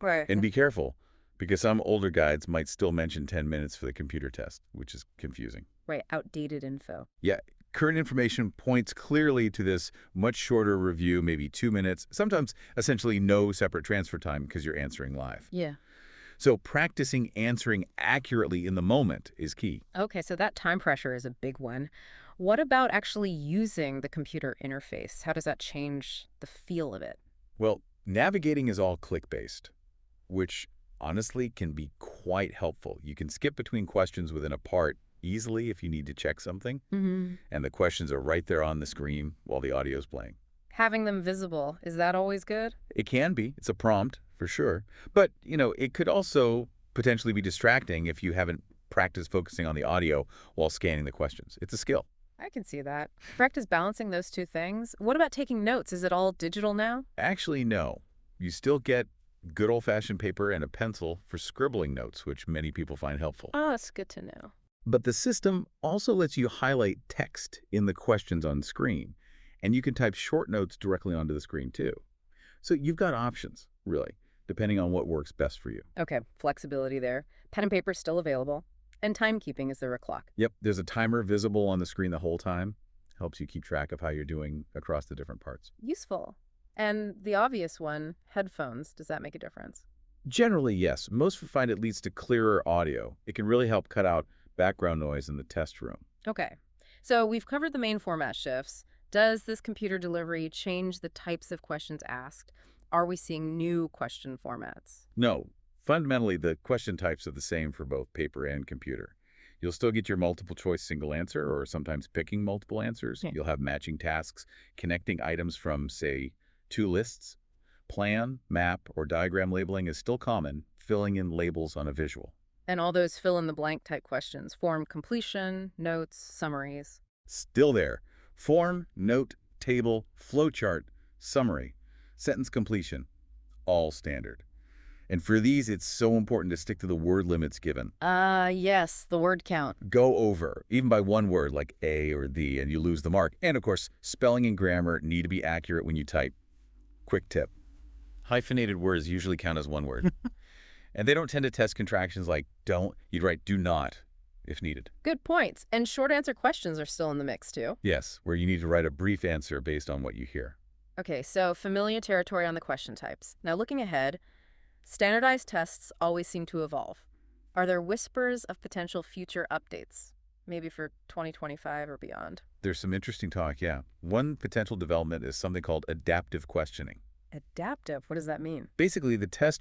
Right. And be careful, because some older guides might still mention 10 minutes for the computer test, which is confusing. Right. Outdated info. Yeah, current information points clearly to this much shorter review, maybe 2 minutes, sometimes essentially no separate transfer time because you're answering live. Yeah. So practicing answering accurately in the moment is key. Okay, so that time pressure is a big one. What about actually using the computer interface? How does that change the feel of it? Well, navigating is all click-based, which honestly can be quite helpful. You can skip between questions within a part easily if you need to check something, Hmm. and the questions are right there on the screen while the audio is playing. Having them visible, is that always good? It can be. It's a prompt, for sure. But, it could also potentially be distracting if you haven't practiced focusing on the audio while scanning the questions. It's a skill. I can see that. Practice balancing those two things. What about taking notes? Is it all digital now? Actually, no. You still get good old-fashioned paper and a pencil for scribbling notes, which many people find helpful. Oh, that's good to know. But the system also lets you highlight text in the questions on screen, and you can type short notes directly onto the screen too. So you've got options, really, depending on what works best for you. Okay, flexibility there. Pen and paper still available. And timekeeping, is there a clock? Yep, there's a timer visible on the screen the whole time. Helps you keep track of how you're doing across the different parts. Useful. And the obvious one, headphones. Does that make a difference? Generally, yes. Most find it leads to clearer audio. It can really help cut out background noise in the test room. Okay. So we've covered the main format shifts. Does this computer delivery change the types of questions asked? Are we seeing new question formats? No, fundamentally, the question types are the same for both paper and computer. You'll still get your multiple choice single answer or sometimes picking multiple answers. Yeah. You'll have matching tasks, connecting items from, say, two lists. Plan, map, or diagram labeling is still common, filling in labels on a visual. And all those fill in the blank type questions, form completion, notes, summaries. Still there. Form, note, table, flowchart, summary, sentence completion, all standard. And for these, it's so important to stick to the word limits given. Yes, the word count. Go over, even by one word like a or the, and you lose the mark. And of course, spelling and grammar need to be accurate when you type. Quick tip. Hyphenated words usually count as one word. And they don't tend to test contractions like don't. You'd write do not if needed. Good points. And short answer questions are still in the mix, too. Yes, where you need to write a brief answer based on what you hear. Okay, so familiar territory on the question types. Now, looking ahead, standardized tests always seem to evolve. Are there whispers of potential future updates, maybe for 2025 or beyond? There's some interesting talk, yeah. One potential development is something called adaptive questioning. Adaptive, what does that mean? Basically, the test